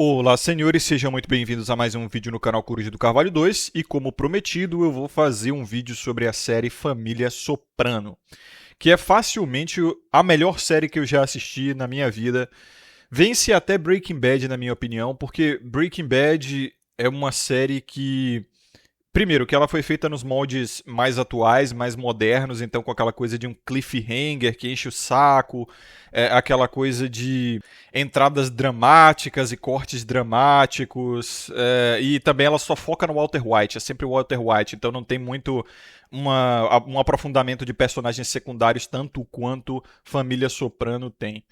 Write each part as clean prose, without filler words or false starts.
Olá, senhores, sejam muito bem-vindos a mais um vídeo no canal Coruja do Carvalho 2 e, como prometido, eu vou fazer um vídeo sobre a série Família Soprano, que é facilmente a melhor série que eu já assisti na minha vida. Vence até Breaking Bad, na minha opinião, porque Breaking Bad é uma série que... Primeiro, que ela foi feita nos moldes mais atuais, mais modernos, então com aquela coisa de um cliffhanger que enche o saco, aquela coisa de entradas dramáticas e cortes dramáticos, e também ela só foca no Walter White, é sempre o Walter White, então não tem muito um aprofundamento de personagens secundários tanto quanto Família Soprano tem.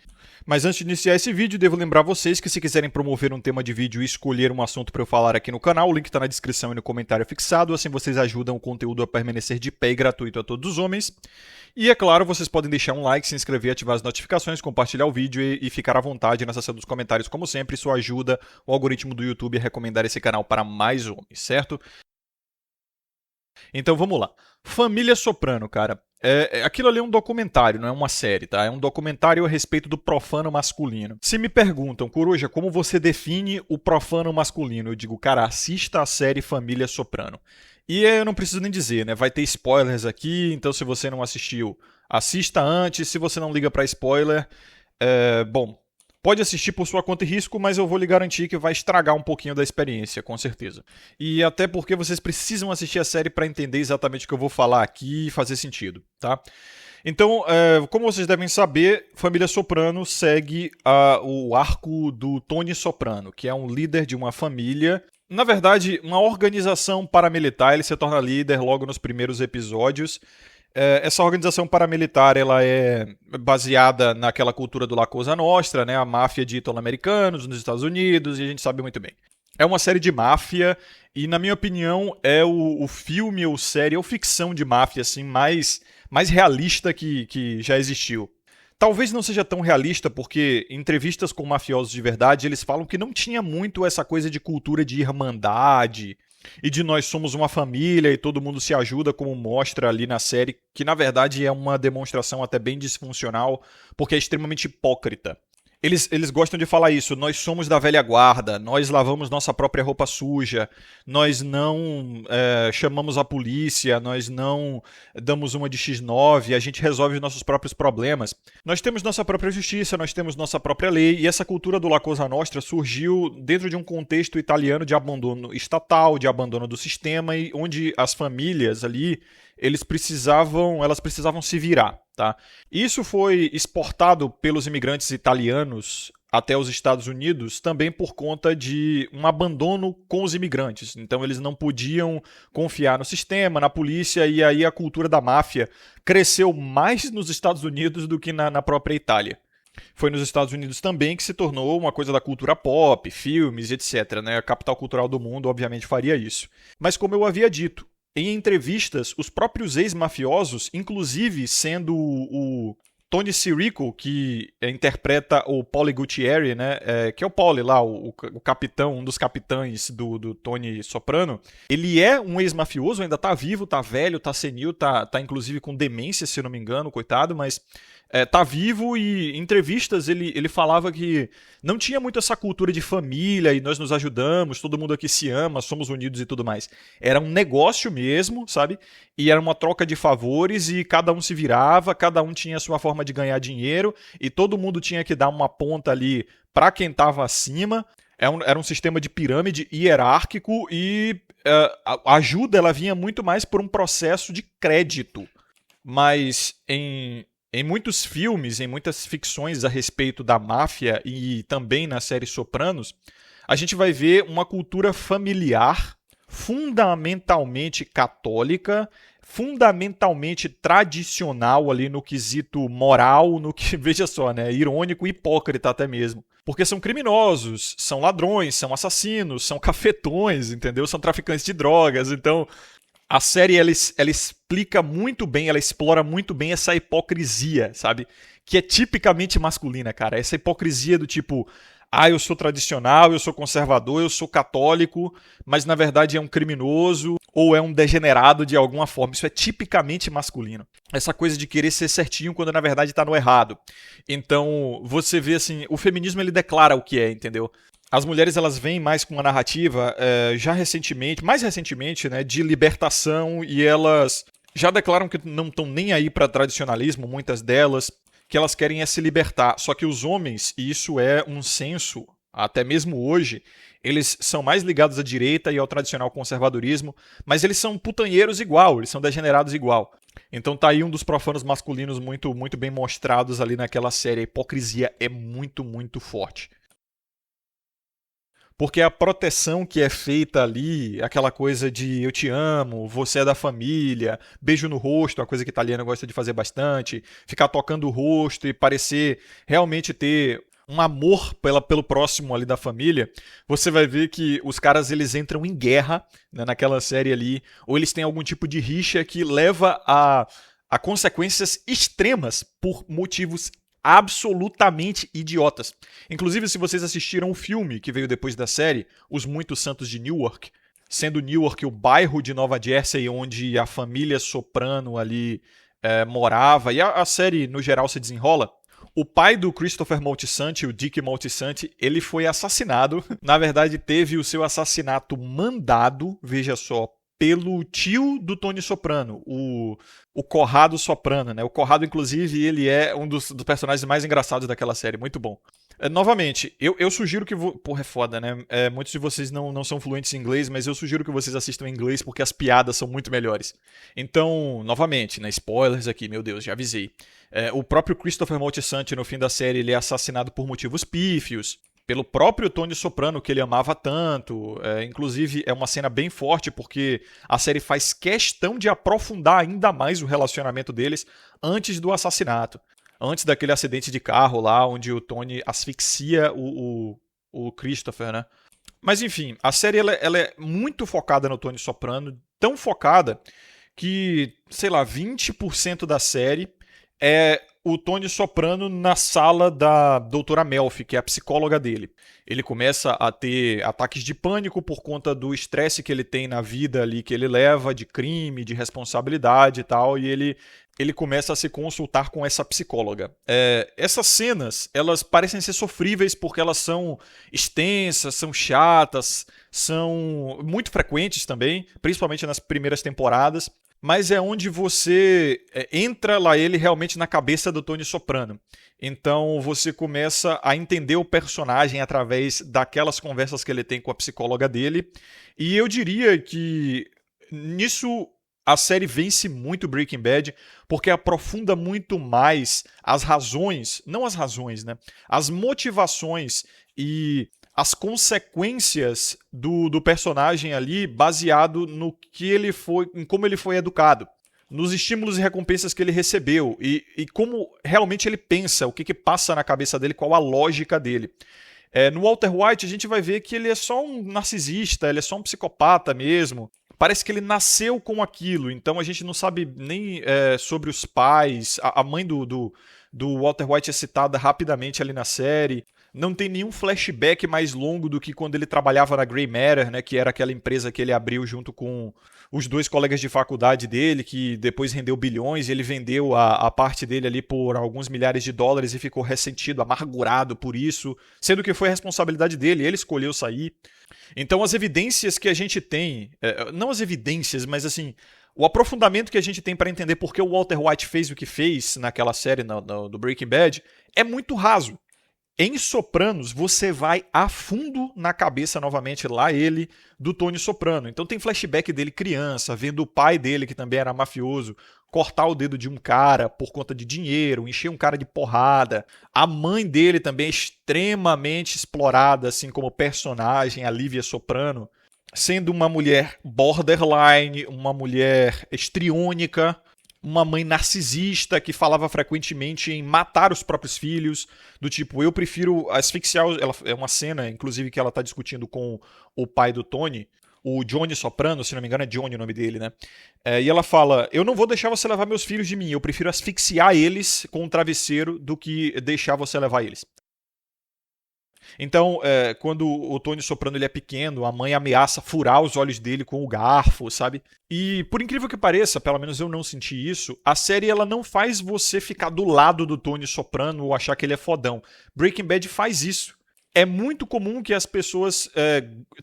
Mas antes de iniciar esse vídeo, devo lembrar vocês que se quiserem promover um tema de vídeo e escolher um assunto para eu falar aqui no canal, o link está na descrição e no comentário fixado, assim vocês ajudam o conteúdo a permanecer de pé e gratuito a todos os homens. E é claro, vocês podem deixar um like, se inscrever, ativar as notificações, compartilhar o vídeo e ficar à vontade na seção dos comentários, como sempre, isso ajuda o algoritmo do YouTube a recomendar esse canal para mais homens, certo? Então vamos lá. Família Soprano, cara. Aquilo ali é um documentário, não é uma série, tá? É um documentário a respeito do profano masculino. Se me perguntam, Coruja, como você define o profano masculino? Eu digo, cara, assista a série Família Soprano. E eu não preciso nem dizer, né? Vai ter spoilers aqui, então se você não assistiu, assista antes. Se você não liga pra spoiler, bom, pode assistir por sua conta e risco, mas eu vou lhe garantir que vai estragar um pouquinho da experiência, com certeza. E até porque vocês precisam assistir a série para entender exatamente o que eu vou falar aqui e fazer sentido, tá? Então, como vocês devem saber, Família Soprano segue o arco do Tony Soprano, que é um líder de uma família. Na verdade, uma organização paramilitar. Ele se torna líder logo nos primeiros episódios. Essa organização paramilitar ela é baseada naquela cultura do La Cosa Nostra, né? A máfia de italo-americanos nos Estados Unidos, e a gente sabe muito bem. É uma série de máfia e, na minha opinião, é o filme ou série ou ficção de máfia assim, mais realista que já existiu. Talvez não seja tão realista porque em entrevistas com mafiosos de verdade eles falam que não tinha muito essa coisa de cultura de irmandade e de nós somos uma família e todo mundo se ajuda, como mostra ali na série, que na verdade é uma demonstração até bem disfuncional, porque é extremamente hipócrita. Eles gostam de falar isso, nós somos da velha guarda, nós lavamos nossa própria roupa suja, nós não chamamos a polícia, nós não damos uma de X9, a gente resolve os nossos próprios problemas. Nós temos nossa própria justiça, nós temos nossa própria lei, e essa cultura do La Cosa Nostra surgiu dentro de um contexto italiano de abandono estatal, de abandono do sistema, e onde as famílias ali, elas precisavam se virar. Tá? Isso foi exportado pelos imigrantes italianos até os Estados Unidos também por conta de um abandono com os imigrantes. Então eles não podiam confiar no sistema, na polícia, e aí a cultura da máfia cresceu mais nos Estados Unidos do que na própria Itália. Foi nos Estados Unidos também que se tornou uma coisa da cultura pop, filmes, etc. Né? A capital cultural do mundo, obviamente, faria isso. Mas como eu havia dito, em entrevistas, os próprios ex-mafiosos, inclusive sendo o Tony Sirico, que interpreta o Paulie Gualtieri, né, que é o Paulie lá, o capitão, um dos capitães do Tony Soprano, ele é um ex-mafioso, ainda tá vivo, tá velho, tá senil, tá inclusive com demência, se não me engano, coitado, mas tá vivo, e em entrevistas ele falava que não tinha muito essa cultura de família e nós nos ajudamos, todo mundo aqui se ama, somos unidos e tudo mais. Era um negócio mesmo, sabe? E era uma troca de favores e cada um se virava, cada um tinha a sua forma de ganhar dinheiro e todo mundo tinha que dar uma ponta ali para quem estava acima. Era um sistema de pirâmide hierárquico e a ajuda ela vinha muito mais por um processo de crédito. Mas em muitos filmes, em muitas ficções a respeito da máfia e também na série Sopranos, a gente vai ver uma cultura familiar fundamentalmente católica, fundamentalmente tradicional ali no quesito moral, no que, veja só, né, irônico e hipócrita até mesmo. Porque são criminosos, são ladrões, são assassinos, são cafetões, entendeu? São traficantes de drogas, então a série ela explica muito bem, ela explora muito bem essa hipocrisia, sabe? Que é tipicamente masculina, cara. Essa hipocrisia do tipo, eu sou tradicional, eu sou conservador, eu sou católico, mas na verdade é um criminoso ou é um degenerado de alguma forma. Isso é tipicamente masculino. Essa coisa de querer ser certinho quando na verdade tá no errado. Então, você vê assim, o feminismo ele declara o que é, entendeu? as mulheres elas vêm mais com uma narrativa já recentemente, mais recentemente, né, de libertação e elas já declaram que não estão nem aí para tradicionalismo, muitas delas, que elas querem é se libertar. Só que os homens, e isso é um senso, até mesmo hoje, eles são mais ligados à direita e ao tradicional conservadorismo, mas eles são putanheiros igual, eles são degenerados igual. Então tá aí um dos profanos masculinos muito, muito bem mostrados ali naquela série. A hipocrisia é muito, muito forte. Porque a proteção que é feita ali, aquela coisa de eu te amo, você é da família, beijo no rosto, uma coisa que italiano gosta de fazer bastante, ficar tocando o rosto e parecer realmente ter um amor pelo próximo ali da família, você vai ver que os caras eles entram em guerra, né, naquela série ali, ou eles têm algum tipo de rixa que leva a consequências extremas por motivos absolutamente idiotas. Inclusive, se vocês assistiram o filme que veio depois da série, Os Muitos Santos de Newark, sendo Newark o bairro de Nova Jersey onde a família Soprano ali morava, e a série no geral se desenrola, o pai do Christopher Moltisanti, o Dick Moltisanti, ele foi assassinado. Na verdade, teve o seu assassinato mandado, veja só, pelo tio do Tony Soprano, o Corrado Soprano, né? O Corrado, inclusive, ele é um dos personagens mais engraçados daquela série, muito bom. Novamente, eu sugiro que... Porra, é foda, né? Muitos de vocês não são fluentes em inglês, mas eu sugiro que vocês assistam em inglês porque as piadas são muito melhores. Então, novamente, né? Spoilers aqui, meu Deus, já avisei. O próprio Christopher Moltisanti, no fim da série, ele é assassinado por motivos pífios. Pelo próprio Tony Soprano, que ele amava tanto. Inclusive, é uma cena bem forte, porque a série faz questão de aprofundar ainda mais o relacionamento deles antes do assassinato. Antes daquele acidente de carro lá, onde o Tony asfixia o Christopher, né? Mas enfim, a série ela é muito focada no Tony Soprano, tão focada que, sei lá, 20% da série é o Tony Soprano na sala da doutora Melfi, que é a psicóloga dele. Ele começa a ter ataques de pânico por conta do estresse que ele tem na vida ali que ele leva, de crime, de responsabilidade e tal, e ele começa a se consultar com essa psicóloga. Essas cenas, elas parecem ser sofríveis porque elas são extensas, são chatas, são muito frequentes também, principalmente nas primeiras temporadas, mas é onde você entra lá ele realmente na cabeça do Tony Soprano. Então você começa a entender o personagem através daquelas conversas que ele tem com a psicóloga dele. E eu diria que nisso a série vence muito Breaking Bad, porque aprofunda muito mais as razões, não as razões, né? As motivações e as consequências do personagem ali baseado no que ele foi, em como ele foi educado, nos estímulos e recompensas que ele recebeu e como realmente ele pensa, o que passa na cabeça dele, qual a lógica dele. No Walter White a gente vai ver que ele é só um narcisista, ele é só um psicopata mesmo. Parece que ele nasceu com aquilo, então a gente não sabe nem sobre os pais. A mãe do Walter White é citada rapidamente ali na série. Não tem nenhum flashback mais longo do que quando ele trabalhava na Grey Matter, né, que era aquela empresa que ele abriu junto com os dois colegas de faculdade dele, que depois rendeu bilhões, e ele vendeu a parte dele ali por alguns milhares de dólares e ficou ressentido, amargurado por isso, sendo que foi a responsabilidade dele, ele escolheu sair. Então as evidências que a gente tem, não as evidências, mas assim, o aprofundamento que a gente tem para entender por que o Walter White fez o que fez naquela série do Breaking Bad é muito raso. Em Sopranos, você vai a fundo na cabeça, novamente, lá ele, do Tony Soprano. Então tem flashback dele criança, vendo o pai dele, que também era mafioso, cortar o dedo de um cara por conta de dinheiro, encher um cara de porrada. A mãe dele também é extremamente explorada, assim como personagem, a Lívia Soprano, sendo uma mulher borderline, uma mulher estriônica, uma mãe narcisista que falava frequentemente em matar os próprios filhos, do tipo, eu prefiro asfixiar... É uma cena, inclusive, que ela está discutindo com o pai do Tony, o Johnny Soprano, se não me engano é Johnny o nome dele, né? E ela fala, eu não vou deixar você levar meus filhos de mim, eu prefiro asfixiar eles com um travesseiro do que deixar você levar eles. Então, quando o Tony Soprano ele é pequeno, a mãe ameaça furar os olhos dele com o garfo, sabe? E por incrível que pareça, pelo menos eu não senti isso, a série ela não faz você ficar do lado do Tony Soprano ou achar que ele é fodão. Breaking Bad faz isso. é muito comum que as pessoas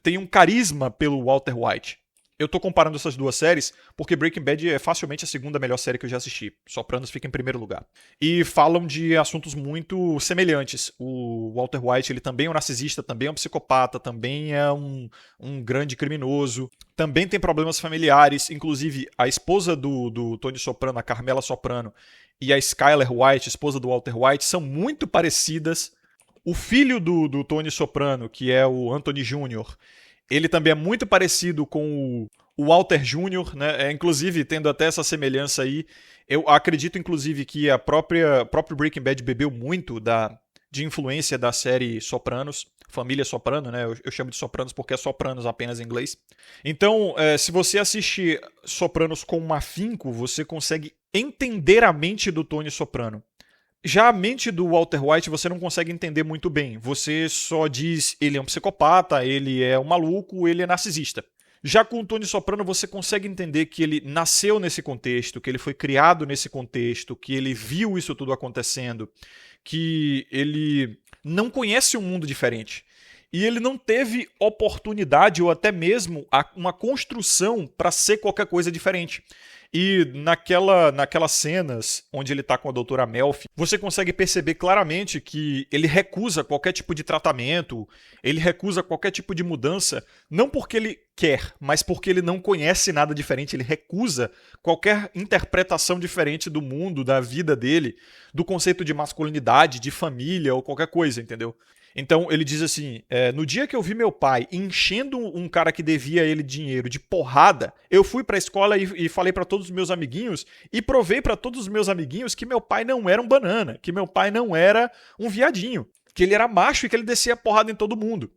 tenham carisma pelo Walter White. Eu tô comparando essas duas séries porque Breaking Bad é facilmente a segunda melhor série que eu já assisti. Sopranos fica em primeiro lugar. E falam de assuntos muito semelhantes. O Walter White, ele também é um narcisista, também é um psicopata, também é um grande criminoso. Também tem problemas familiares. Inclusive, a esposa do Tony Soprano, a Carmela Soprano, e a Skyler White, esposa do Walter White, são muito parecidas. O filho do Tony Soprano, que é o Anthony Jr., ele também é muito parecido com o Walter Jr., né? Inclusive, tendo até essa semelhança aí, eu acredito, inclusive, que o próprio Breaking Bad bebeu muito de influência da série Sopranos, família Soprano, né? Eu chamo de Sopranos porque é Sopranos apenas em inglês. Então, se você assistir Sopranos com um afinco, você consegue entender a mente do Tony Soprano. Já a mente do Walter White você não consegue entender muito bem. Você só diz ele é um psicopata, ele é um maluco, ele é narcisista. Já com o Tony Soprano você consegue entender que ele nasceu nesse contexto, que ele foi criado nesse contexto, que ele viu isso tudo acontecendo, que ele não conhece um mundo diferente. E ele não teve oportunidade ou até mesmo uma construção para ser qualquer coisa diferente. E naquelas cenas onde ele tá com a doutora Melfi, você consegue perceber claramente que ele recusa qualquer tipo de tratamento, ele recusa qualquer tipo de mudança, não porque ele quer, mas porque ele não conhece nada diferente, ele recusa qualquer interpretação diferente do mundo, da vida dele, do conceito de masculinidade, de família ou qualquer coisa, entendeu? Então ele diz assim, no dia que eu vi meu pai enchendo um cara que devia a ele dinheiro de porrada, eu fui pra escola e falei pra todos os meus amiguinhos e provei pra todos os meus amiguinhos que meu pai não era um banana, que meu pai não era um viadinho, que ele era macho e que ele descia porrada em todo mundo.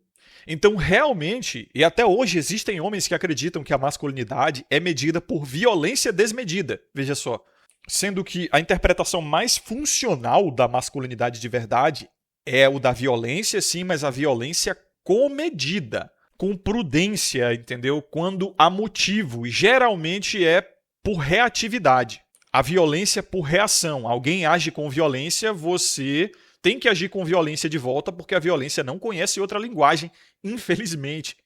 Então realmente, e até hoje existem homens que acreditam que a masculinidade é medida por violência desmedida, veja só. Sendo que a interpretação mais funcional da masculinidade de verdade é o da violência, sim, mas a violência comedida, com prudência, entendeu? Quando há motivo, e geralmente é por reatividade. A violência por reação. Alguém age com violência, você tem que agir com violência de volta, porque a violência não conhece outra linguagem, infelizmente.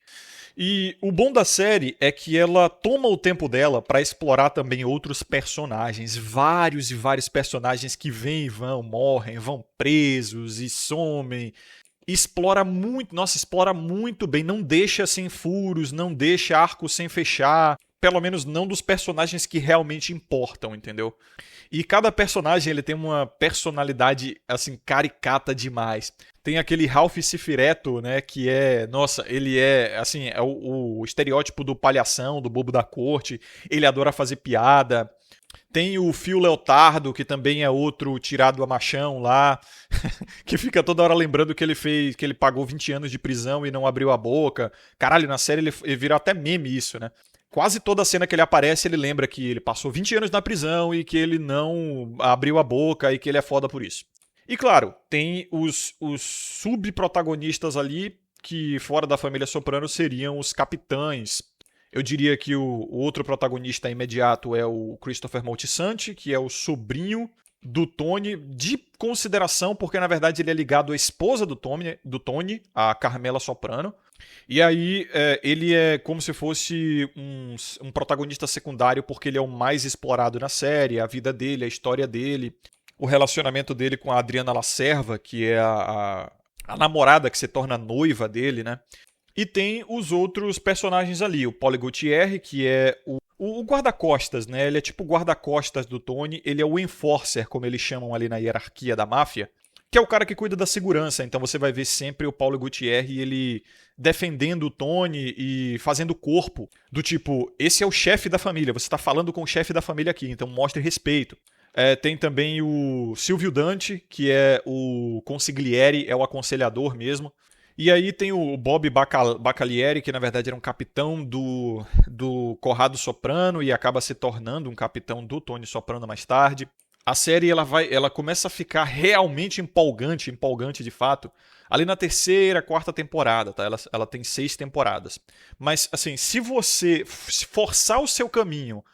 E o bom da série é que ela toma o tempo dela para explorar também outros personagens, vários e vários personagens que vêm e vão, morrem, vão presos e somem. Explora muito bem, não deixa sem furos, não deixa arco sem fechar, pelo menos não dos personagens que realmente importam, entendeu? E cada personagem ele tem uma personalidade assim caricata demais. Tem aquele Ralph Cifaretto, né, que é, nossa, ele é assim, é o estereótipo do palhação, do bobo da corte. Ele adora fazer piada. Tem o Phil Leotardo, que também é outro tirado a machão lá, que fica toda hora lembrando que ele fez, que ele pagou 20 anos de prisão e não abriu a boca. Caralho, na série ele vira até meme isso, né? Quase toda cena que ele aparece, ele lembra que ele passou 20 anos na prisão e que ele não abriu a boca e que ele é foda por isso. E claro, tem os subprotagonistas ali, que fora da família Soprano seriam os capitães. Eu diria que o outro protagonista imediato é o Christopher Moltisanti, que é o sobrinho do Tony, de consideração, porque na verdade ele é ligado à esposa do Tony, a Carmela Soprano. E aí ele é como se fosse um protagonista secundário, porque ele é o mais explorado na série, a vida dele, a história dele, o relacionamento dele com a Adriana Lacerva, que é a namorada que se torna noiva dele, né? E tem os outros personagens ali, o Paulie Gauthier, que é o guarda-costas, né? Ele é tipo o guarda-costas do Tony, ele é o enforcer, como eles chamam ali na hierarquia da máfia, que é o cara que cuida da segurança. Então você vai ver sempre o Paulie Gauthier e ele defendendo o Tony e fazendo corpo, do tipo, esse é o chefe da família, você está falando com o chefe da família aqui, então mostre respeito. Tem também o Silvio Dante, que é o consigliere, é o aconselhador mesmo. E aí tem o Bob Bacalieri, que na verdade era um capitão do Corrado Soprano e acaba se tornando um capitão do Tony Soprano mais tarde. A série ela começa a ficar realmente empolgante de fato, ali na terceira, quarta temporada, tá? Ela tem 6 temporadas. Mas assim, se você forçar o seu caminho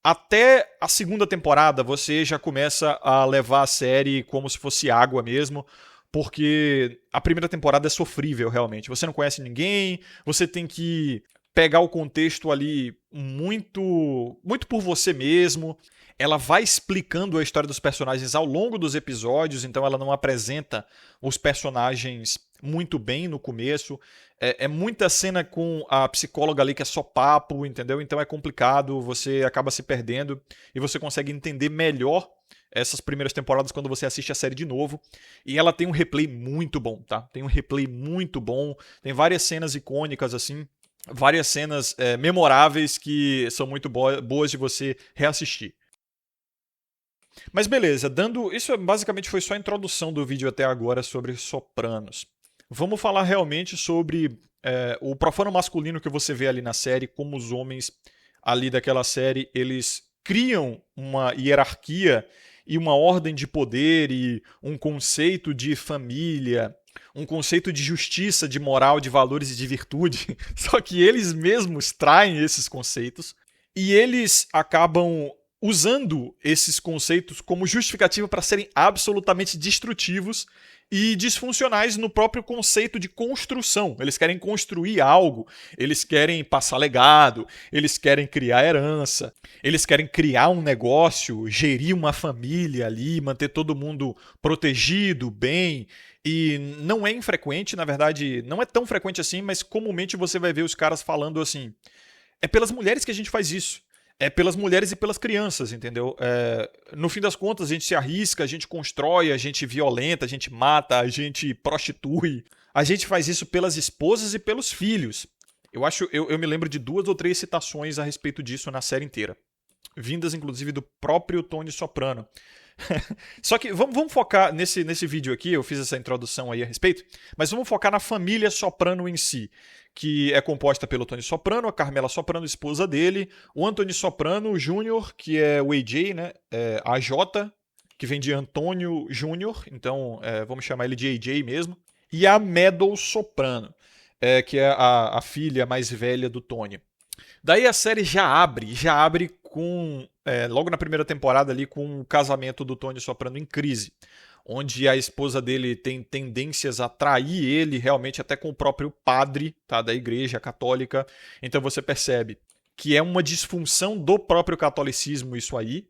até a segunda temporada, você já começa a levar a série como se fosse água mesmo, porque a primeira temporada é sofrível, realmente. Você não conhece ninguém, você tem que pegar o contexto ali muito, muito por você mesmo. Ela vai explicando a história dos personagens ao longo dos episódios, então ela não apresenta os personagens muito bem no começo. É muita cena com a psicóloga ali que é só papo, entendeu? Então é complicado, você acaba se perdendo e você consegue entender melhor essas primeiras temporadas quando você assiste a série de novo. E ela tem um replay muito bom, tá? Tem um replay muito bom, tem várias cenas icônicas assim, várias cenas memoráveis que são muito boas de você reassistir. Mas beleza, isso basicamente foi só a introdução do vídeo até agora sobre Sopranos. Vamos falar realmente sobre o profano masculino que você vê ali na série, como os homens ali daquela série, eles criam uma hierarquia e uma ordem de poder e um conceito de família, um conceito de justiça, de moral, de valores e de virtude. Só que eles mesmos traem esses conceitos e eles acabam usando esses conceitos como justificativa para serem absolutamente destrutivos e disfuncionais no próprio conceito de construção. Eles querem construir algo, eles querem passar legado, eles querem criar herança, eles querem criar um negócio, gerir uma família ali, manter todo mundo protegido, bem. E não é infrequente, na verdade, não é tão frequente assim, mas comumente você vai ver os caras falando assim: é pelas mulheres que a gente faz isso. É pelas mulheres e pelas crianças, entendeu? No fim das contas, a gente se arrisca, a gente constrói, a gente violenta, a gente mata, a gente prostitui. A gente faz isso pelas esposas e pelos filhos. Eu me lembro de 2 ou 3 citações a respeito disso na série inteira. Vindas, inclusive, do próprio Tony Soprano. Só que vamos focar nesse vídeo aqui, eu fiz essa introdução aí a respeito, mas vamos focar na família Soprano em si, que é composta pelo Tony Soprano, a Carmela Soprano, esposa dele, o Anthony Soprano Jr., que é o AJ, né? AJ, que vem de Antônio Jr., então vamos chamar ele de AJ mesmo, e a Meadow Soprano, que é a filha mais velha do Tony. Daí a série já abre com, logo na primeira temporada ali, com o casamento do Tony Soprano em crise, onde a esposa dele tem tendências a trair ele, realmente até com o próprio padre, tá, da igreja católica. Então você percebe que é uma disfunção do próprio catolicismo isso aí,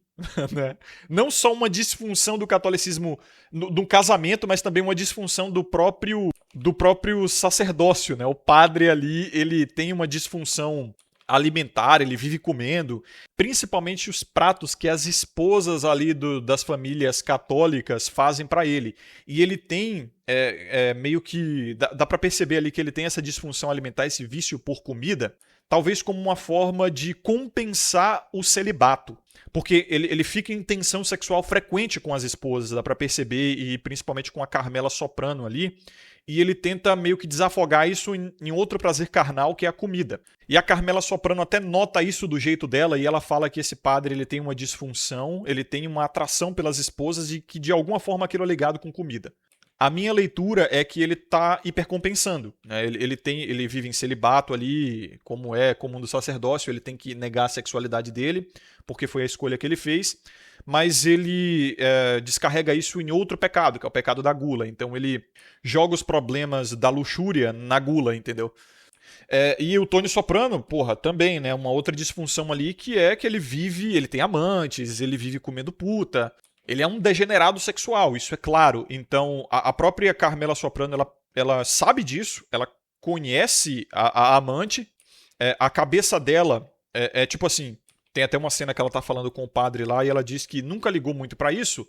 né? Não só uma disfunção do catolicismo do casamento, mas também uma disfunção do próprio sacerdócio, né? O padre ali, ele tem uma disfunção alimentar, ele vive comendo, principalmente os pratos que as esposas ali das famílias católicas fazem para ele. E ele tem meio que dá para perceber ali que ele tem essa disfunção alimentar, esse vício por comida, talvez como uma forma de compensar o celibato. Porque ele fica em tensão sexual frequente com as esposas, dá pra perceber, e principalmente com a Carmela Soprano ali. E ele tenta meio que desafogar isso em outro prazer carnal, que é a comida. E a Carmela Soprano até nota isso do jeito dela, e ela fala que esse padre ele tem uma disfunção, ele tem uma atração pelas esposas e que de alguma forma aquilo é ligado com comida. A minha leitura é que ele está hipercompensando, né? Ele vive em celibato ali, como é comum do sacerdócio, ele tem que negar a sexualidade dele, porque foi a escolha que ele fez, mas ele descarrega isso em outro pecado, que é o pecado da gula. Então ele joga os problemas da luxúria na gula, entendeu? E o Tony Soprano, porra, também, né? Uma outra disfunção ali que é que ele tem amantes, ele vive comendo puta. Ele é um degenerado sexual, isso é claro. Então, a própria Carmela Soprano, ela sabe disso, ela conhece a amante, a cabeça dela é tipo assim, tem até uma cena que ela tá falando com o padre lá e ela diz que nunca ligou muito pra isso,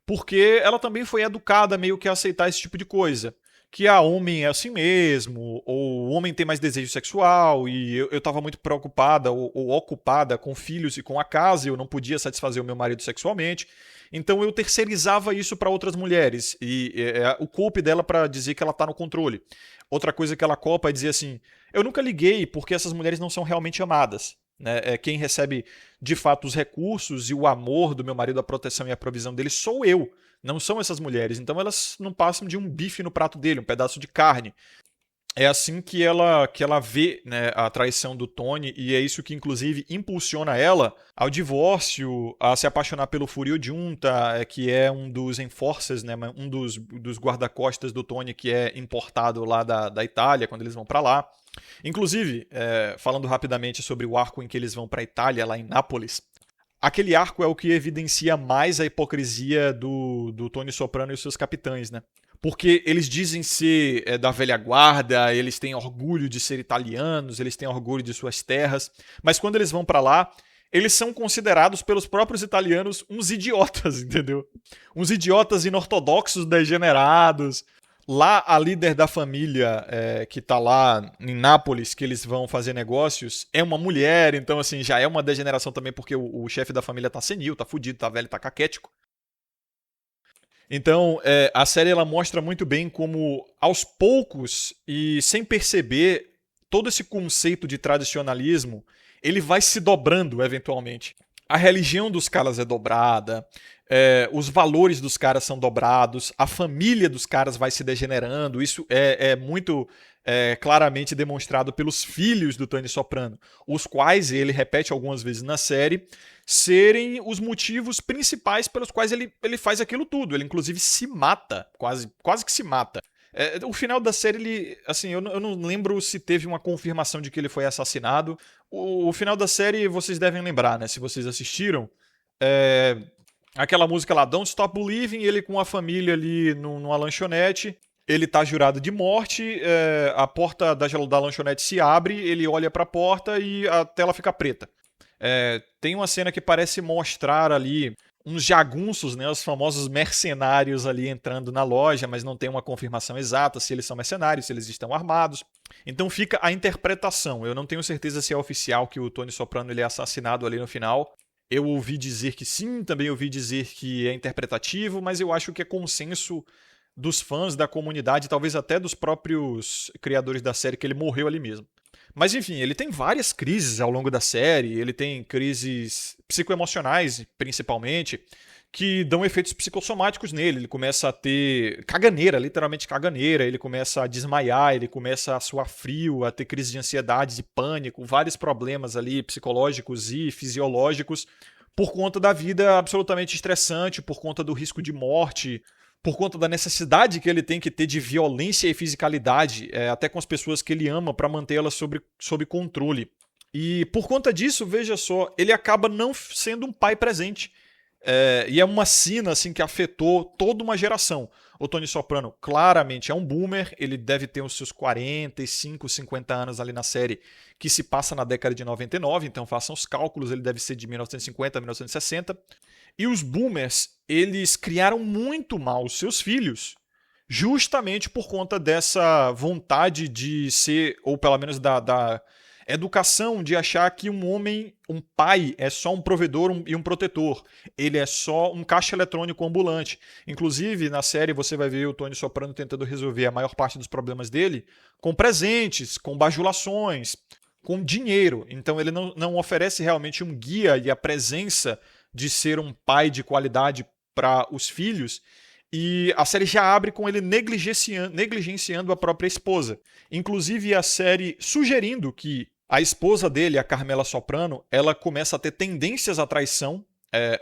porque ela também foi educada meio que a aceitar esse tipo de coisa. Que a homem é assim mesmo, ou o homem tem mais desejo sexual, e eu tava muito preocupada ou ocupada com filhos e com a casa, e eu não podia satisfazer o meu marido sexualmente. Então eu terceirizava isso para outras mulheres, e o culpe dela para dizer que ela tá no controle. Outra coisa que ela culpa é dizer assim: eu nunca liguei porque essas mulheres não são realmente amadas. Né? Quem recebe de fato os recursos e o amor do meu marido, a proteção e a provisão dele, sou eu. Não são essas mulheres. Então elas não passam de um bife no prato dele, um pedaço de carne. é assim que ela vê, né, a traição do Tony, e é isso que inclusive impulsiona ela ao divórcio, a se apaixonar pelo Furio Giunta, que é um dos enforcers, né, um dos guarda-costas do Tony, que é importado lá da Itália, quando eles vão para lá. Inclusive, falando rapidamente sobre o arco em que eles vão para a Itália, lá em Nápoles, aquele arco é o que evidencia mais a hipocrisia do Tony Soprano e os seus capitães, né? Porque eles dizem ser da velha guarda, eles têm orgulho de ser italianos, eles têm orgulho de suas terras, mas quando eles vão para lá, eles são considerados pelos próprios italianos uns idiotas, entendeu? Uns idiotas inortodoxos, degenerados. Lá, a líder da família que tá lá em Nápoles, que eles vão fazer negócios, é uma mulher, então assim, já é uma degeneração também, porque o chefe da família tá senil, tá fudido, tá velho, tá caquético. Então, a série ela mostra muito bem como, aos poucos e sem perceber, todo esse conceito de tradicionalismo ele vai se dobrando eventualmente. A religião dos caras é dobrada, os valores dos caras são dobrados, a família dos caras vai se degenerando. Isso é muito claramente demonstrado pelos filhos do Tony Soprano, os quais ele repete algumas vezes na série serem os motivos principais pelos quais ele faz aquilo tudo. Ele, inclusive, se mata, quase que se mata. O final da série, ele, assim, eu não lembro se teve uma confirmação de que ele foi assassinado. O final da série, vocês devem lembrar, né? Se vocês assistiram. Aquela música lá, Don't Stop Believing, ele com a família ali numa lanchonete. Ele tá jurado de morte, a porta da lanchonete se abre, ele olha pra porta e a tela fica preta. Tem uma cena que parece mostrar ali uns jagunços, né, os famosos mercenários ali entrando na loja, mas não tem uma confirmação exata se eles são mercenários, se eles estão armados. Então fica a interpretação. Eu não tenho certeza se é oficial que o Tony Soprano ele é assassinado ali no final. Eu ouvi dizer que sim, também ouvi dizer que é interpretativo, mas eu acho que é consenso dos fãs, da comunidade, talvez até dos próprios criadores da série, que ele morreu ali mesmo. Mas enfim, ele tem várias crises ao longo da série, ele tem crises psicoemocionais, principalmente, que dão efeitos psicossomáticos nele. Ele começa a ter caganeira, literalmente caganeira, ele começa a desmaiar, ele começa a suar frio, a ter crise de ansiedade, de pânico, vários problemas ali psicológicos e fisiológicos por conta da vida absolutamente estressante, por conta do risco de morte, por conta da necessidade que ele tem que ter de violência e fisicalidade, até com as pessoas que ele ama, para mantê-las sob controle. E por conta disso, veja só, ele acaba não sendo um pai presente. E é uma sina assim, que afetou toda uma geração. O Tony Soprano claramente é um boomer, ele deve ter os seus 45, 50 anos ali na série, que se passa na década de 99, então façam os cálculos, ele deve ser de 1950 a 1960. E os boomers, eles criaram muito mal os seus filhos, justamente por conta dessa vontade de ser, ou pelo menos da educação de achar que um homem, um pai, é só um provedor e um protetor. Ele é só um caixa eletrônico ambulante. Inclusive, na série você vai ver o Tony Soprano tentando resolver a maior parte dos problemas dele com presentes, com bajulações, com dinheiro. Então ele não oferece realmente um guia e a presença de ser um pai de qualidade para os filhos. E a série já abre com ele negligenciando a própria esposa. Inclusive a série sugerindo que a esposa dele, a Carmela Soprano, ela começa a ter tendências à traição,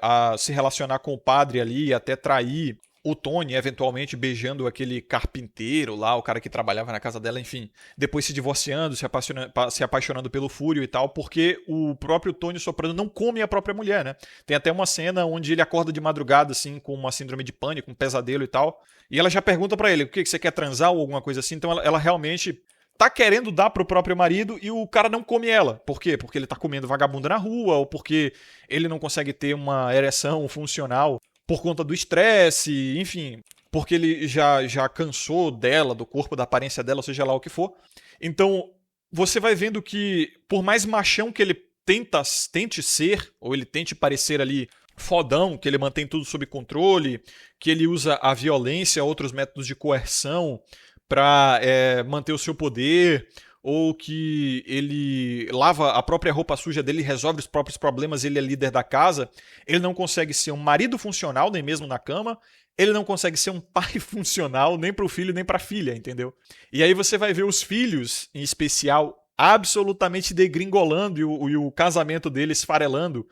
a se relacionar com o padre ali, até trair o Tony, eventualmente beijando aquele carpinteiro lá, o cara que trabalhava na casa dela, enfim. Depois se divorciando, se apaixonando pelo Fúrio e tal, porque o próprio Tony Soprano não come a própria mulher, né? Tem até uma cena onde ele acorda de madrugada, assim, com uma síndrome de pânico, um pesadelo e tal. E ela já pergunta pra ele, o que você quer transar ou alguma coisa assim? Então ela realmente tá querendo dar pro próprio marido e o cara não come ela. Por quê? Porque ele tá comendo vagabundo na rua ou porque ele não consegue ter uma ereção funcional por conta do estresse, enfim, porque ele já cansou dela, do corpo, da aparência dela, seja lá o que for. Então, você vai vendo que, por mais machão que ele tente ser, ou ele tente parecer ali fodão, que ele mantém tudo sob controle, que ele usa a violência, outros métodos de coerção para manter o seu poder, ou que ele lava a própria roupa suja dele e resolve os próprios problemas, ele é líder da casa, ele não consegue ser um marido funcional, nem mesmo na cama, ele não consegue ser um pai funcional nem para o filho nem para a filha, entendeu? E aí você vai ver os filhos, em especial, absolutamente degringolando e o casamento deles esfarelando,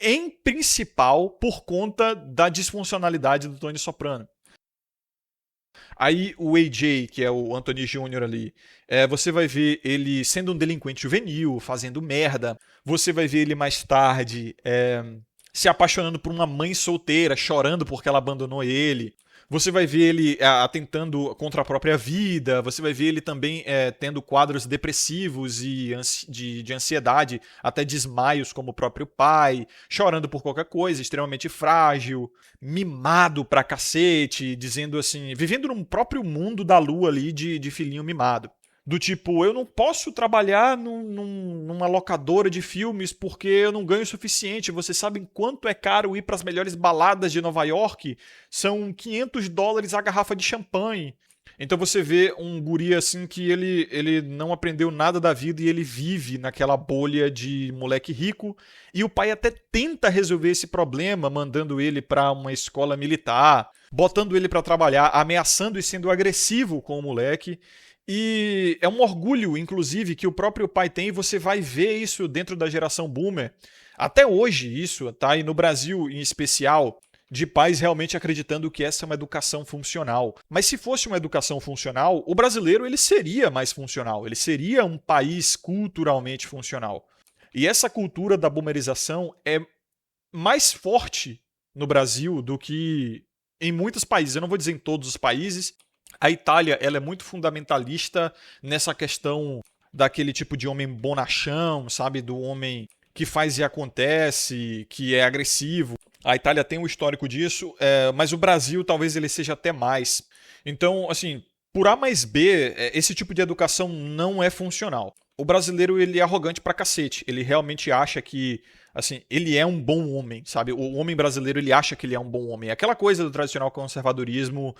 em principal por conta da disfuncionalidade do Tony Soprano. Aí o AJ, que é o Anthony Jr. ali, você vai ver ele sendo um delinquente juvenil, fazendo merda. Você vai ver ele mais tarde se apaixonando por uma mãe solteira, chorando porque ela abandonou ele. Você vai ver ele atentando contra a própria vida. Você vai ver ele também tendo quadros depressivos e de ansiedade, até desmaios como o próprio pai, chorando por qualquer coisa, extremamente frágil, mimado pra cacete, dizendo assim, vivendo num próprio mundo da lua ali de filhinho mimado. Do tipo, eu não posso trabalhar numa locadora de filmes porque eu não ganho o suficiente. Vocês sabem quanto é caro ir para as melhores baladas de Nova York? São $500 a garrafa de champanhe. Então você vê um guri assim que ele não aprendeu nada da vida e ele vive naquela bolha de moleque rico. E o pai até tenta resolver esse problema, mandando ele para uma escola militar, botando ele para trabalhar, ameaçando e sendo agressivo com o moleque. E é um orgulho, inclusive, que o próprio pai tem, e você vai ver isso dentro da geração boomer. Até hoje isso, tá? E no Brasil em especial, de pais realmente acreditando que essa é uma educação funcional. Mas se fosse uma educação funcional, o brasileiro ele seria mais funcional, ele seria um país culturalmente funcional. E essa cultura da boomerização é mais forte no Brasil do que em muitos países. Eu não vou dizer em todos os países. A Itália ela é muito fundamentalista nessa questão daquele tipo de homem bonachão, sabe? Do homem que faz e acontece, que é agressivo. A Itália tem um histórico disso, mas o Brasil talvez ele seja até mais. Então, assim, por A mais B, esse tipo de educação não é funcional. O brasileiro ele é arrogante pra cacete. Ele realmente acha que, assim, ele é um bom homem, sabe? O homem brasileiro ele acha que ele é um bom homem. Aquela coisa do tradicional conservadorismo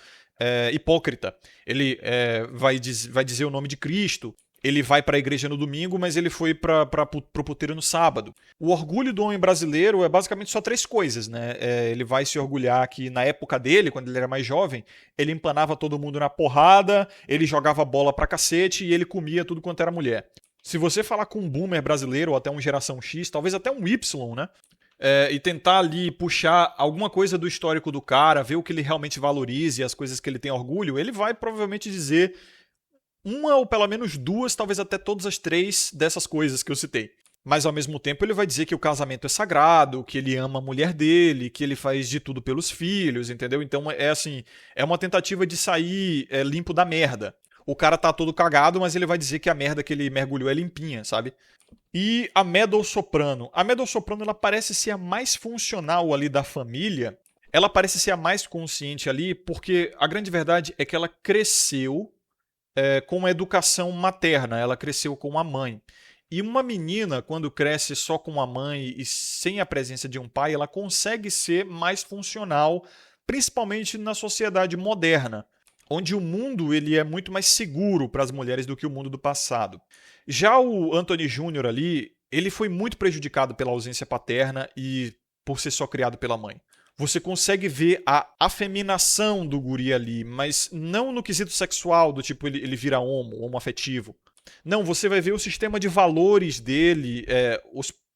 hipócrita. Ele vai dizer o nome de Cristo. Ele vai para a igreja no domingo, mas ele foi para o puteiro no sábado. O orgulho do homem brasileiro é basicamente só 3 coisas, né? Ele vai se orgulhar que na época dele, quando ele era mais jovem, ele empanava todo mundo na porrada, ele jogava bola pra cacete e ele comia tudo quanto era mulher. Se você falar com um boomer brasileiro, ou até um geração X, talvez até um Y, né? E tentar ali puxar alguma coisa do histórico do cara, ver o que ele realmente valoriza e as coisas que ele tem orgulho, ele vai provavelmente dizer uma ou pelo menos 2, talvez até todas as 3 dessas coisas que eu citei. Mas ao mesmo tempo ele vai dizer que o casamento é sagrado, que ele ama a mulher dele, que ele faz de tudo pelos filhos, entendeu? Então é uma tentativa de sair limpo da merda. O cara tá todo cagado, mas ele vai dizer que a merda que ele mergulhou é limpinha, sabe? E a mezzo-soprano. A mezzo-soprano ela parece ser a mais funcional ali da família. Ela parece ser a mais consciente ali, porque a grande verdade é que ela cresceu com uma educação materna, ela cresceu com uma mãe. E uma menina, quando cresce só com uma mãe e sem a presença de um pai, ela consegue ser mais funcional, principalmente na sociedade moderna, onde o mundo ele é muito mais seguro para as mulheres do que o mundo do passado. Já o Anthony Jr. ali, ele foi muito prejudicado pela ausência paterna e por ser só criado pela mãe. Você consegue ver a afeminação do guri ali, mas não no quesito sexual, do tipo ele vira homoafetivo. Não, você vai ver o sistema de valores dele,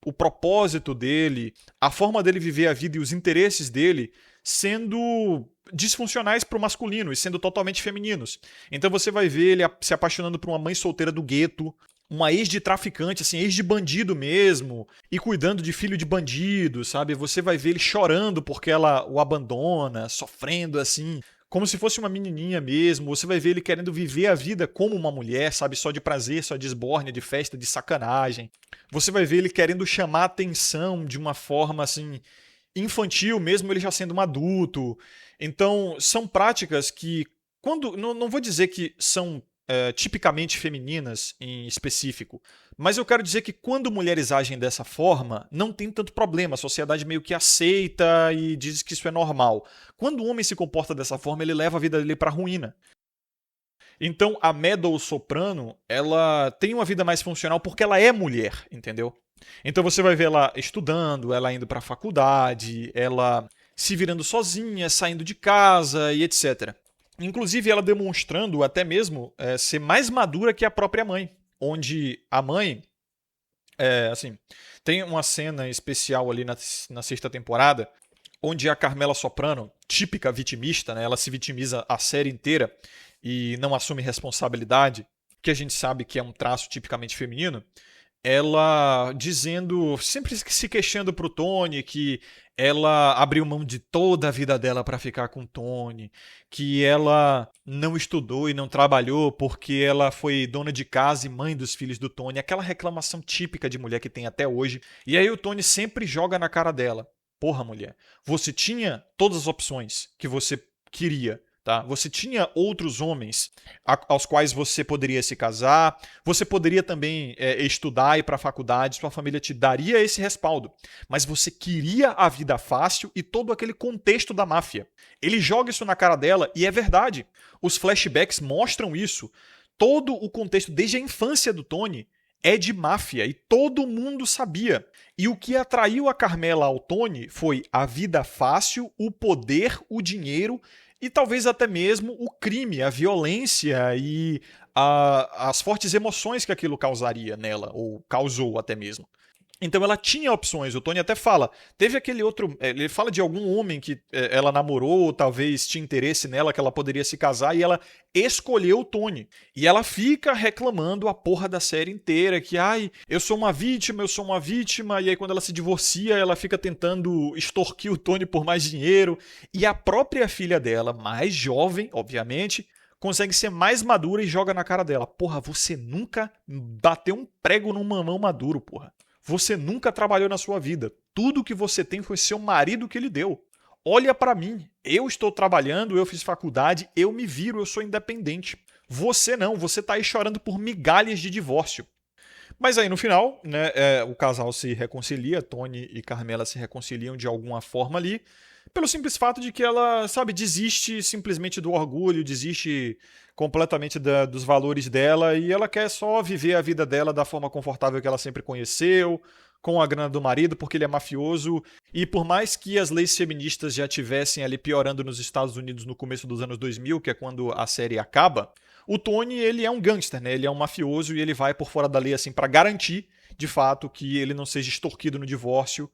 o propósito dele, a forma dele viver a vida e os interesses dele sendo disfuncionais para o masculino e sendo totalmente femininos. Então você vai ver ele se apaixonando por uma mãe solteira do gueto, uma ex de traficante, assim, ex de bandido mesmo, e cuidando de filho de bandido, sabe? Você vai ver ele chorando porque ela o abandona, sofrendo assim, como se fosse uma menininha mesmo. Você vai ver ele querendo viver a vida como uma mulher, sabe? Só de prazer, só de esbórnia, de festa, de sacanagem. Você vai ver ele querendo chamar a atenção de uma forma, assim, infantil, mesmo ele já sendo um adulto. Então, são práticas que, não vou dizer que são tipicamente femininas em específico, mas eu quero dizer que quando mulheres agem dessa forma, não tem tanto problema, a sociedade meio que aceita e diz que isso é normal. Quando o homem se comporta dessa forma, ele leva a vida dele pra ruína. Então a mezzo-soprano, ela tem uma vida mais funcional porque ela é mulher, entendeu? Então você vai ver ela estudando, ela indo pra faculdade, ela se virando sozinha, saindo de casa e etc. Inclusive ela demonstrando até mesmo ser mais madura que a própria mãe, onde a mãe, assim, tem uma cena especial ali na sexta temporada, onde a Carmela Soprano, típica vitimista, né, ela se vitimiza a série inteira e não assume responsabilidade, que a gente sabe que é um traço tipicamente feminino, ela dizendo, sempre se queixando pro Tony que ela abriu mão de toda a vida dela para ficar com o Tony, que ela não estudou e não trabalhou porque ela foi dona de casa e mãe dos filhos do Tony, aquela reclamação típica de mulher que tem até hoje. E aí o Tony sempre joga na cara dela: porra, mulher, você tinha todas as opções que você queria. Tá? Você tinha outros homens aos quais você poderia se casar, você poderia também estudar e ir para a faculdade, sua família te daria esse respaldo. Mas você queria a vida fácil e todo aquele contexto da máfia. Ele joga isso na cara dela e é verdade. Os flashbacks mostram isso. Todo o contexto, desde a infância do Tony, é de máfia e todo mundo sabia. E o que atraiu a Carmela ao Tony foi a vida fácil, o poder, o dinheiro e talvez até mesmo o crime, a violência e as fortes emoções que aquilo causaria nela, ou causou até mesmo. Então ela tinha opções, o Tony até fala, teve aquele outro, ele fala de algum homem que ela namorou, ou talvez tinha interesse nela, que ela poderia se casar, e ela escolheu o Tony. E ela fica reclamando a porra da série inteira, que ai, eu sou uma vítima, e aí quando ela se divorcia, ela fica tentando extorquir o Tony por mais dinheiro, e a própria filha dela, mais jovem, obviamente, consegue ser mais madura e joga na cara dela: porra, você nunca bateu um prego num mamão maduro, porra. Você nunca trabalhou na sua vida. Tudo que você tem foi seu marido que lhe deu. Olha pra mim. Eu estou trabalhando, eu fiz faculdade, eu me viro, eu sou independente. Você não, você tá aí chorando por migalhas de divórcio. Mas aí no final, né, o casal se reconcilia, Tony e Carmela se reconciliam de alguma forma ali, pelo simples fato de que ela, sabe, desiste simplesmente do orgulho, desiste completamente dos valores dela e ela quer só viver a vida dela da forma confortável que ela sempre conheceu, com a grana do marido, porque ele é mafioso. E por mais que as leis feministas já tivessem ali piorando nos Estados Unidos no começo dos anos 2000, que é quando a série acaba, o Tony, ele é um gangster, né? Ele é um mafioso e ele vai por fora da lei assim para garantir, de fato, que ele não seja extorquido no divórcio,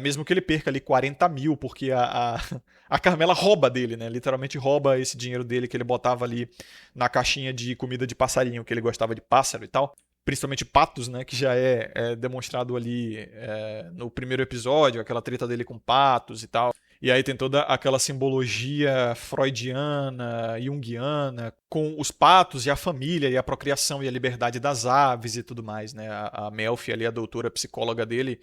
mesmo que ele perca ali 40 mil, porque a Carmela rouba dele, né? Literalmente rouba esse dinheiro dele que ele botava ali na caixinha de comida de passarinho, que ele gostava de pássaro e tal. Principalmente patos, né? Que já é demonstrado ali no primeiro episódio, aquela treta dele com patos e tal. E aí tem toda aquela simbologia freudiana, junguiana, com os patos e a família e a procriação e a liberdade das aves e tudo mais, né? A Melfi ali, a doutora psicóloga dele,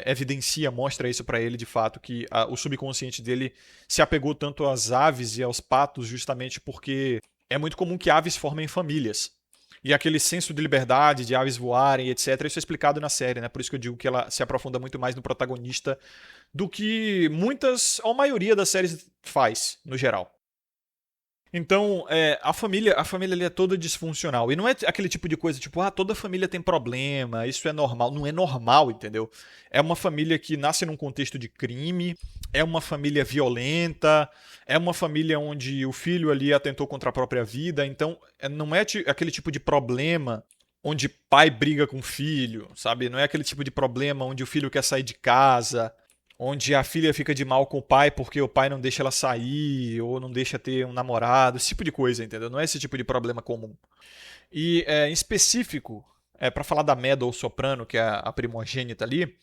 evidencia, mostra isso pra ele de fato, que o subconsciente dele se apegou tanto às aves e aos patos justamente porque é muito comum que aves formem famílias. E aquele senso de liberdade, de aves voarem, etc., isso é explicado na série, né? Por isso que eu digo que ela se aprofunda muito mais no protagonista do que muitas, ou a maioria das séries faz, no geral. Então, a família ali é toda disfuncional. E não é aquele tipo de coisa, tipo, toda família tem problema, isso é normal. Não é normal, entendeu? É uma família que nasce num contexto de crime, é uma família violenta, é uma família onde o filho ali atentou contra a própria vida. Então, não é aquele tipo de problema onde pai briga com o filho, sabe? Não é aquele tipo de problema onde o filho quer sair de casa, onde a filha fica de mal com o pai porque o pai não deixa ela sair ou não deixa ter um namorado, esse tipo de coisa, entendeu? Não é esse tipo de problema comum. E em específico, para falar da Meadow Soprano, que é a primogênita ali,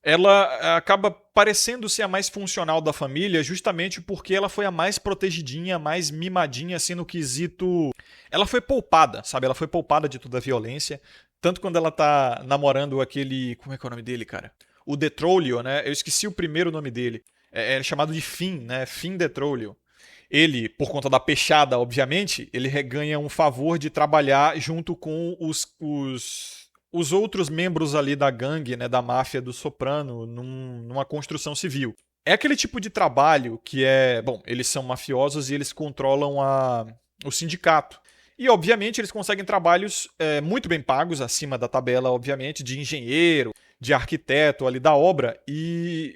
ela acaba parecendo ser a mais funcional da família justamente porque ela foi a mais protegidinha, a mais mimadinha, assim, no quesito... Ela foi poupada, sabe? Ela foi poupada de toda a violência. Tanto quando ela tá namorando aquele... Como é que é o nome dele, cara? O Detrolio, né? Eu esqueci o primeiro nome dele. É chamado de Finn, né? Finn Detrolio. Ele, por conta da peixada, obviamente, ele reganha um favor de trabalhar junto com os outros membros ali da gangue, né? Da máfia do Soprano, numa construção civil. É aquele tipo de trabalho que é... Bom, eles são mafiosos e eles controlam o sindicato. E, obviamente, eles conseguem trabalhos muito bem pagos, acima da tabela, obviamente, de engenheiro, de arquiteto ali da obra,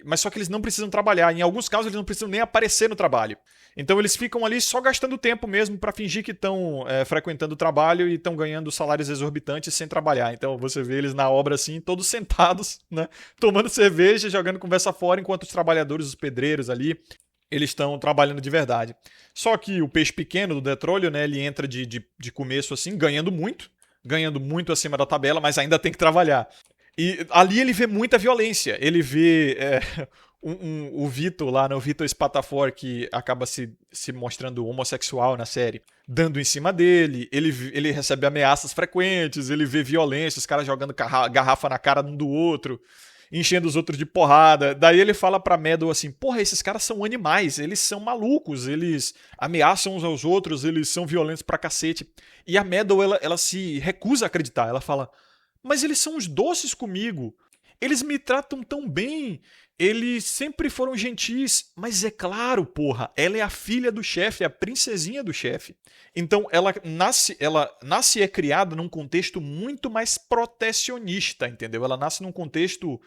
mas só que eles não precisam trabalhar. Em alguns casos, eles não precisam nem aparecer no trabalho. Então eles ficam ali só gastando tempo mesmo para fingir que estão frequentando o trabalho e estão ganhando salários exorbitantes sem trabalhar. Então você vê eles na obra assim, todos sentados, né, tomando cerveja, jogando conversa fora, enquanto os trabalhadores, os pedreiros ali, eles estão trabalhando de verdade. Só que o peixe pequeno do Detróleo, né, ele entra de começo assim, ganhando muito acima da tabela, mas ainda tem que trabalhar. E ali ele vê muita violência. Ele vê o Vitor lá, né, o Vitor Spatafor, que acaba se mostrando homossexual na série, dando em cima dele. Ele recebe ameaças frequentes, ele vê violência, os caras jogando garrafa na cara um do outro, enchendo os outros de porrada. Daí ele fala pra Meadow assim, porra, esses caras são animais, eles são malucos, eles ameaçam uns aos outros, eles são violentos pra cacete. E a Meadow, ela se recusa a acreditar, ela fala, mas eles são os doces comigo, eles me tratam tão bem, eles sempre foram gentis, mas é claro, porra, ela é a filha do chefe, é a princesinha do chefe. Então ela nasce e é criada num contexto muito mais protecionista, entendeu? Ela nasce num contexto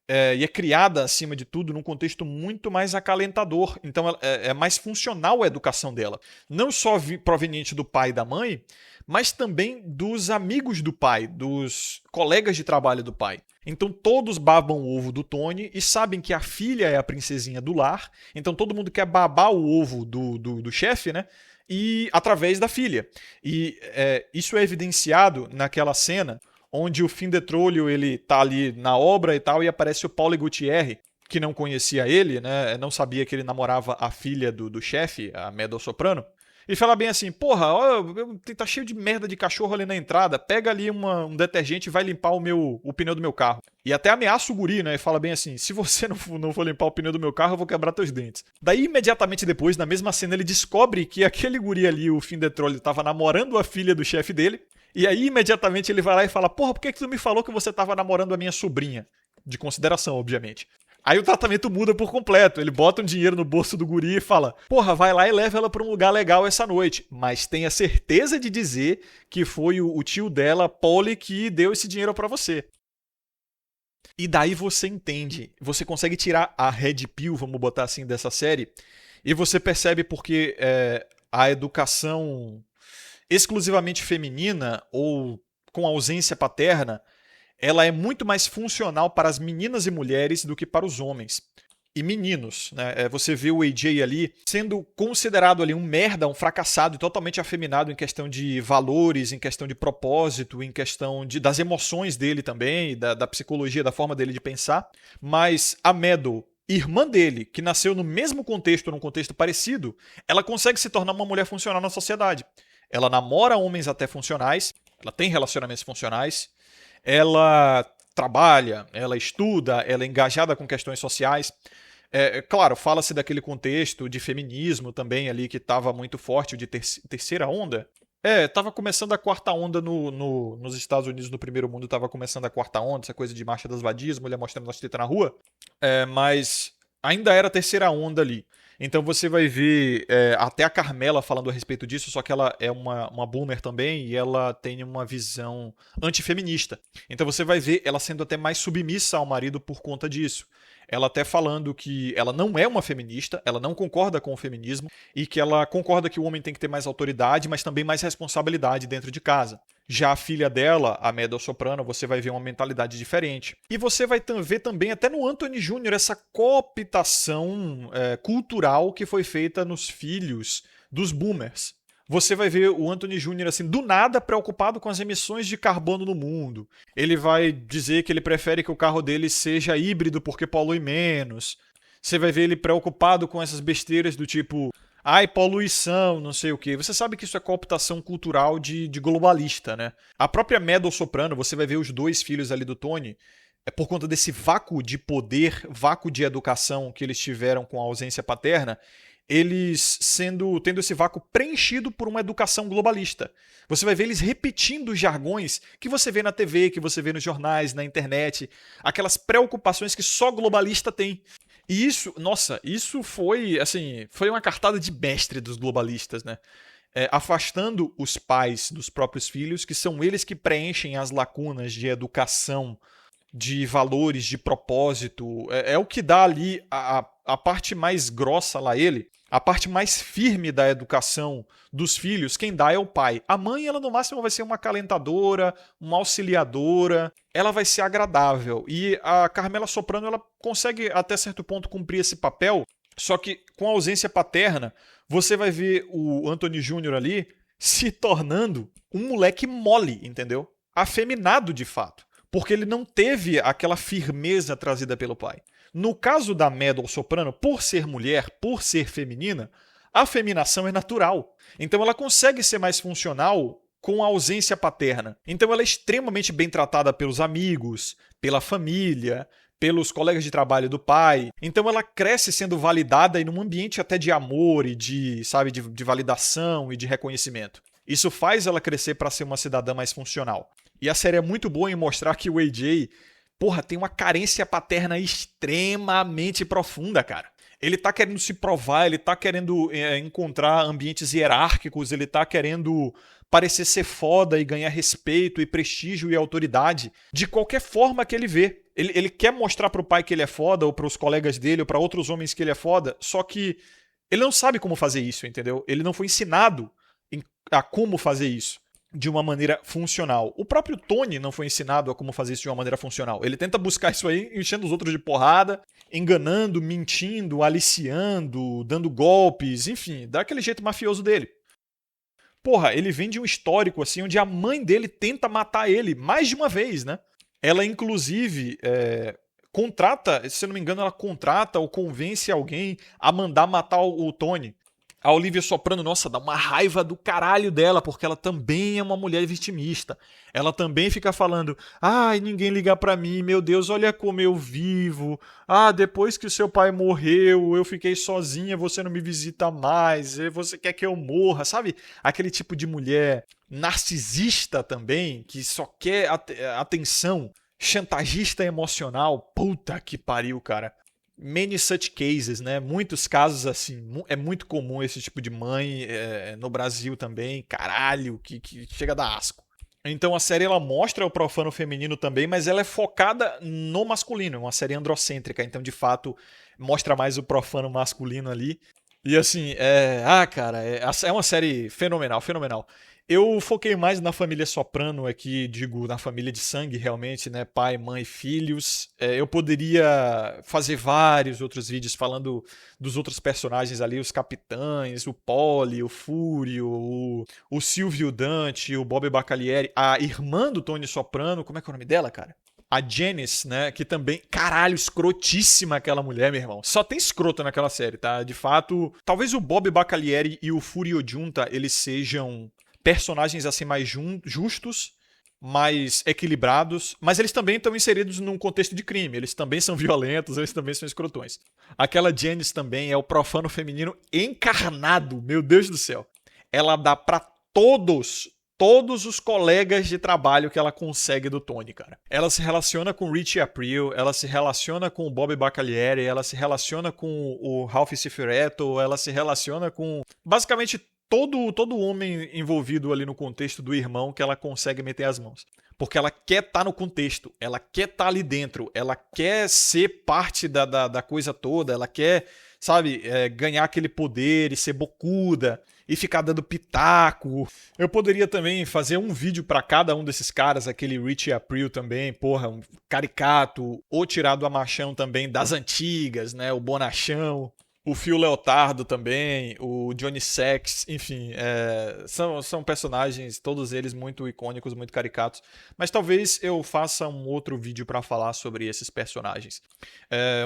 e é criada, acima de tudo, num contexto muito mais acalentador. Então é mais funcional a educação dela. Não só proveniente do pai e da mãe, mas também dos amigos do pai, dos colegas de trabalho do pai. Então todos babam o ovo do Tony e sabem que a filha é a princesinha do lar. Então todo mundo quer babar o ovo do chefe, né? E através da filha. E isso é evidenciado naquela cena onde o Finn Detróleo, ele tá ali na obra e tal, e aparece o Paulo Gutierre, que não conhecia ele, né? Não sabia que ele namorava a filha do chefe, a Meadow Soprano. E fala bem assim, porra, ó, tá cheio de merda de cachorro ali na entrada, pega ali um detergente e vai limpar o pneu do meu carro. E até ameaça o guri, né, e fala bem assim, se você não for limpar o pneu do meu carro, eu vou quebrar teus dentes. Daí, imediatamente depois, na mesma cena, ele descobre que aquele guri ali, o Finn Detróleo, tava namorando a filha do chefe dele, e aí, imediatamente, ele vai lá e fala, porra, por que tu me falou que você tava namorando a minha sobrinha? De consideração, obviamente. Aí o tratamento muda por completo. Ele bota um dinheiro no bolso do guri e fala, porra, vai lá e leva ela pra um lugar legal essa noite. Mas tenha certeza de dizer que foi o tio dela, Polly, que deu esse dinheiro pra você. E daí você entende. Você consegue tirar a Red Pill, vamos botar assim, dessa série. E você percebe porque a educação exclusivamente feminina ou com ausência paterna, ela é muito mais funcional para as meninas e mulheres do que para os homens. E meninos, né? Você vê o AJ ali sendo considerado ali um merda, um fracassado e totalmente afeminado em questão de valores, em questão de propósito, em questão das emoções dele também, da psicologia, da forma dele de pensar. Mas a Meadow, irmã dele, que nasceu no mesmo contexto, num contexto parecido, ela consegue se tornar uma mulher funcional na sociedade. Ela namora homens até funcionais, ela tem relacionamentos funcionais, ela trabalha, ela estuda, ela é engajada com questões sociais. Claro, fala-se daquele contexto de feminismo também ali que estava muito forte, de terceira onda. Estava começando a quarta onda nos Estados Unidos, no primeiro mundo estava começando a quarta onda, essa coisa de marcha das vadias, mulher mostrando as tetas na rua. Mas ainda era a terceira onda ali. Então você vai ver até a Carmela falando a respeito disso, só que ela é uma boomer também e ela tem uma visão antifeminista. Então você vai ver ela sendo até mais submissa ao marido por conta disso. Ela até falando que ela não é uma feminista, ela não concorda com o feminismo e que ela concorda que o homem tem que ter mais autoridade, mas também mais responsabilidade dentro de casa. Já a filha dela, a Meadow Soprano, você vai ver uma mentalidade diferente. E você vai ver também, até no Anthony Jr., essa cooptação cultural que foi feita nos filhos dos boomers. Você vai ver o Anthony Jr. assim, do nada preocupado com as emissões de carbono no mundo. Ele vai dizer que ele prefere que o carro dele seja híbrido porque polui menos. Você vai ver ele preocupado com essas besteiras do tipo... ai, poluição, não sei o quê. Você sabe que isso é cooptação cultural de globalista, né? A própria Meadow Soprano, você vai ver os dois filhos ali do Tony, por conta desse vácuo de poder, vácuo de educação que eles tiveram com a ausência paterna, eles tendo esse vácuo preenchido por uma educação globalista. Você vai ver eles repetindo os jargões que você vê na TV, que você vê nos jornais, na internet, aquelas preocupações que só globalista tem. E isso, nossa, isso foi uma cartada de mestre dos globalistas, né? Afastando os pais dos próprios filhos, que são eles que preenchem as lacunas de educação de valores, de propósito. É o que dá ali a parte mais grossa lá ele, a parte mais firme da educação dos filhos, quem dá é o pai. A mãe, ela no máximo vai ser uma acalentadora, uma auxiliadora, ela vai ser agradável. E a Carmela Soprano, ela consegue até certo ponto cumprir esse papel, só que com a ausência paterna, você vai ver o Anthony Jr. ali se tornando um moleque mole, entendeu? Afeminado de fato, porque ele não teve aquela firmeza trazida pelo pai. No caso da Meadow Soprano, por ser mulher, por ser feminina, a feminação é natural. Então ela consegue ser mais funcional com a ausência paterna. Então ela é extremamente bem tratada pelos amigos, pela família, pelos colegas de trabalho do pai. Então ela cresce sendo validada em um ambiente até de amor e de, sabe, de validação e de reconhecimento. Isso faz ela crescer para ser uma cidadã mais funcional. E a série é muito boa em mostrar que o AJ, porra, tem uma carência paterna extremamente profunda, cara. Ele tá querendo se provar, ele tá querendo encontrar ambientes hierárquicos, ele tá querendo parecer ser foda e ganhar respeito e prestígio e autoridade de qualquer forma que ele vê. Ele quer mostrar pro pai que ele é foda, ou pros colegas dele, ou pra outros homens que ele é foda, só que ele não sabe como fazer isso, entendeu? Ele não foi ensinado a como fazer isso de uma maneira funcional. O próprio Tony não foi ensinado a como fazer isso de uma maneira funcional. Ele tenta buscar isso aí enchendo os outros de porrada, enganando, mentindo, aliciando, dando golpes, enfim, daquele jeito mafioso dele. Porra, ele vem de um histórico assim onde a mãe dele tenta matar ele mais de uma vez, né? Ela inclusive contrata, se eu não me engano, ela contrata ou convence alguém a mandar matar o Tony. A Olivia Soprano, nossa, dá uma raiva do caralho dela, porque ela também é uma mulher vitimista. Ela também fica falando, ai, ninguém liga pra mim, meu Deus, olha como eu vivo. Ah, depois que o seu pai morreu, eu fiquei sozinha, você não me visita mais, você quer que eu morra, sabe? Aquele tipo de mulher narcisista também, que só quer atenção, chantagista emocional. Puta que pariu, cara. Many such cases, né? Muitos casos assim. É muito comum esse tipo de mãe no Brasil também. Caralho, que chega a dar asco. Então a série ela mostra o profano feminino também, mas ela é focada no masculino. É uma série androcêntrica, então de fato mostra mais o profano masculino ali. E assim, cara, é uma série fenomenal, fenomenal. Eu foquei mais na família Soprano aqui, digo, na família de sangue realmente, né? Pai, mãe, filhos. Eu poderia fazer vários outros vídeos falando dos outros personagens ali, os capitães, o Polly, o Fúrio, o Silvio Dante, o Bob Bacalieri, a irmã do Tony Soprano, como é que é o nome dela, cara? A Janice, né, que também, caralho, escrotíssima aquela mulher, meu irmão. Só tem escroto naquela série, tá? De fato, talvez o Bob Bacalieri e o Furio Giunta, eles sejam personagens assim mais justos, mais equilibrados, mas eles também estão inseridos num contexto de crime. Eles também são violentos, eles também são escrotões. Aquela Janice também é o profano feminino encarnado, meu Deus do céu. Ela dá pra todos os colegas de trabalho que ela consegue do Tony, cara. Ela se relaciona com o Richie Aprile, ela se relaciona com o Bob Bacalieri, ela se relaciona com o Ralph Cifaretto, ela se relaciona com basicamente todo homem envolvido ali no contexto do irmão que ela consegue meter as mãos. Porque ela quer estar no contexto, ela quer estar ali dentro, ela quer ser parte da coisa toda, ela quer, sabe, ganhar aquele poder e ser bocuda e ficar dando pitaco. Eu poderia também fazer um vídeo pra cada um desses caras, aquele Richie Aprile também, porra, um caricato, ou tirado a machão também das antigas, né, o bonachão. O Phil Leotardo também, o Johnny Sachs, enfim, são personagens, todos eles muito icônicos, muito caricatos. Mas talvez eu faça um outro vídeo para falar sobre esses personagens.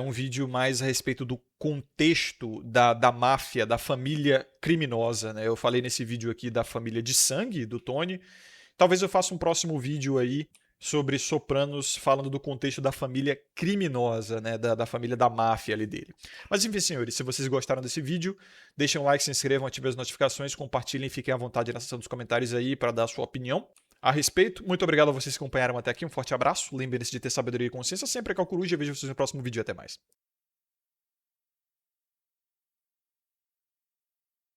Um vídeo mais a respeito do contexto da máfia, da família criminosa, né? Eu falei nesse vídeo aqui da família de sangue do Tony. Talvez eu faça um próximo vídeo aí sobre Sopranos, falando do contexto da família criminosa, né, da família da máfia ali dele. Mas enfim, senhores, se vocês gostaram desse vídeo, deixem um like, se inscrevam, ativem as notificações, compartilhem, fiquem à vontade na seção dos comentários aí para dar a sua opinião a respeito. Muito obrigado a vocês que acompanharam até aqui, um forte abraço, lembrem-se de ter sabedoria e consciência sempre que é o Coruja, vejo vocês no próximo vídeo e até mais.